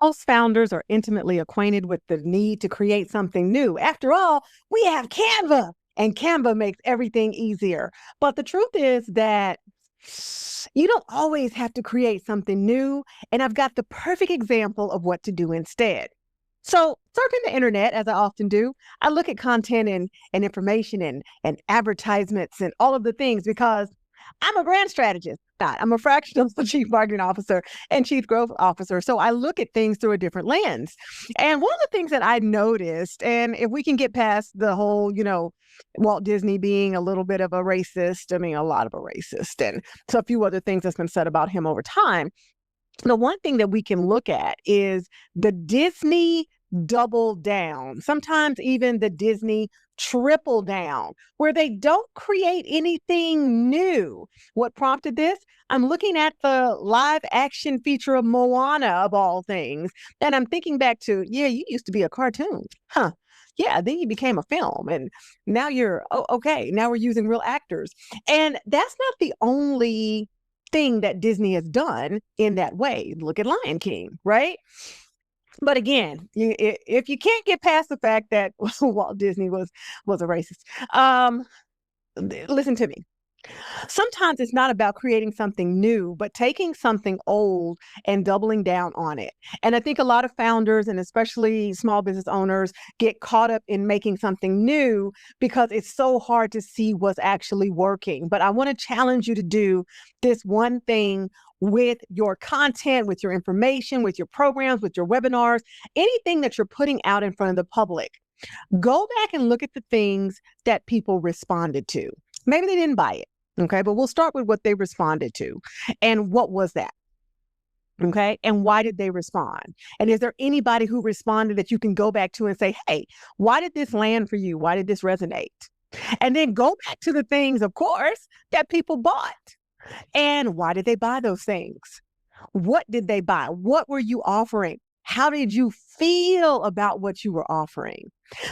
Most founders are intimately acquainted with the need to create something new. After all, we have Canva, and Canva makes everything easier. But the truth is that you don't always have to create something new. And I've got the perfect example of what to do instead. So, surfing the internet, as I often do, I look at content and information and advertisements and all of the things because I'm a brand strategist. Not. I'm a fractional chief marketing officer and chief growth officer. So I look at things through a different lens. And one of the things that I noticed, and if we can get past the whole, Walt Disney being a little bit of a racist, I mean, a lot of a racist, and so a few other things that's been said about him over time. The one thing that we can look at is the Disney double down, sometimes even the Disney triple down, where they don't create anything new. What prompted this? I'm looking at the live action feature of Moana, of all things, and I'm thinking back to, yeah, you used to be a cartoon. Huh. Yeah, then you became a film, and now you're, oh, okay, now we're using real actors. And that's not the only thing that Disney has done in that way. Look at Lion King, right? But again, if you can't get past the fact that Walt Disney was a racist, listen to me. Sometimes it's not about creating something new, but taking something old and doubling down on it. And I think a lot of founders and especially small business owners get caught up in making something new because it's so hard to see what's actually working. But I want to challenge you to do this one thing with your content, with your information, with your programs, with your webinars, anything that you're putting out in front of the public. Go back and look at the things that people responded to. Maybe they didn't buy it. Okay, but we'll start with what they responded to. And what was that? Okay, and why did they respond? And is there anybody who responded that you can go back to and say, hey, why did this land for you? Why did this resonate? And then go back to the things, of course, that people bought. And why did they buy those things? What did they buy? What were you offering? How did you feel about what you were offering?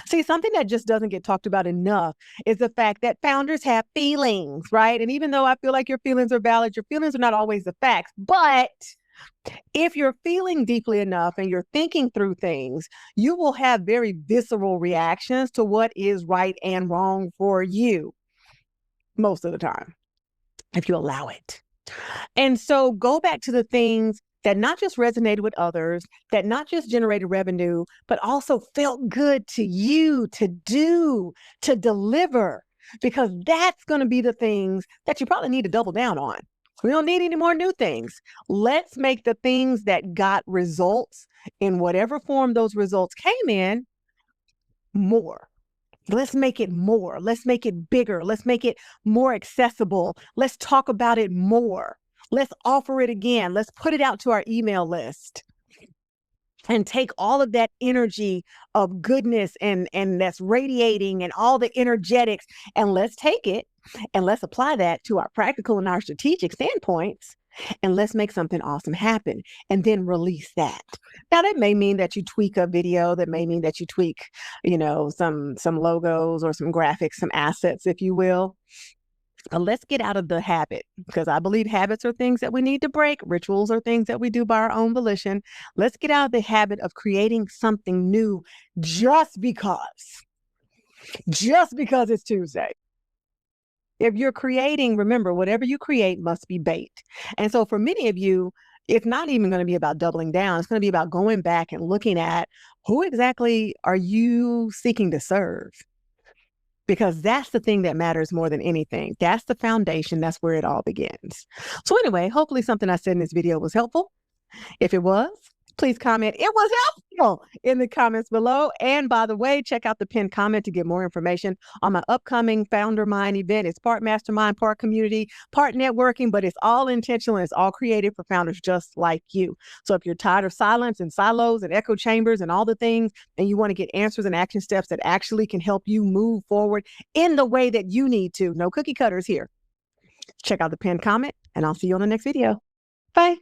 See, something that just doesn't get talked about enough is the fact that founders have feelings, right? And even though I feel like your feelings are valid, your feelings are not always the facts. But if you're feeling deeply enough and you're thinking through things, you will have very visceral reactions to what is right and wrong for you most of the time, if you allow it. And so go back to the things that not just resonated with others, that not just generated revenue, but also felt good to you to do, to deliver, because that's going to be the things that you probably need to double down on. We don't need any more new things. Let's make the things that got results in whatever form those results came in more. Let's make it more. Let's make it bigger. Let's make it more accessible. Let's talk about it more. Let's offer it again. Let's put it out to our email list and take all of that energy of goodness and that's radiating and all the energetics, and let's take it and let's apply that to our practical and our strategic standpoints, and let's make something awesome happen and then release that. Now, that may mean that you tweak a video, that may mean that you tweak, some logos or some graphics, some assets, if you will. Let's get out of the habit, because I believe habits are things that we need to break. Rituals are things that we do by our own volition. Let's get out of the habit of creating something new just because it's Tuesday. If you're creating, remember, whatever you create must be baked. And so for many of you, it's not even going to be about doubling down. It's going to be about going back and looking at who exactly are you seeking to serve? Because that's the thing that matters more than anything. That's the foundation. That's where it all begins. So anyway, hopefully something I said in this video was helpful. If it was, please comment "it was helpful" in the comments below. And by the way, check out the pinned comment to get more information on my upcoming Founder Mind event. It's part mastermind, part community, part networking, but it's all intentional. It's all created for founders just like you. So if you're tired of silence and silos and echo chambers and all the things, and you want to get answers and action steps that actually can help you move forward in the way that you need to, no cookie cutters here, check out the pinned comment, and I'll see you on the next video. Bye.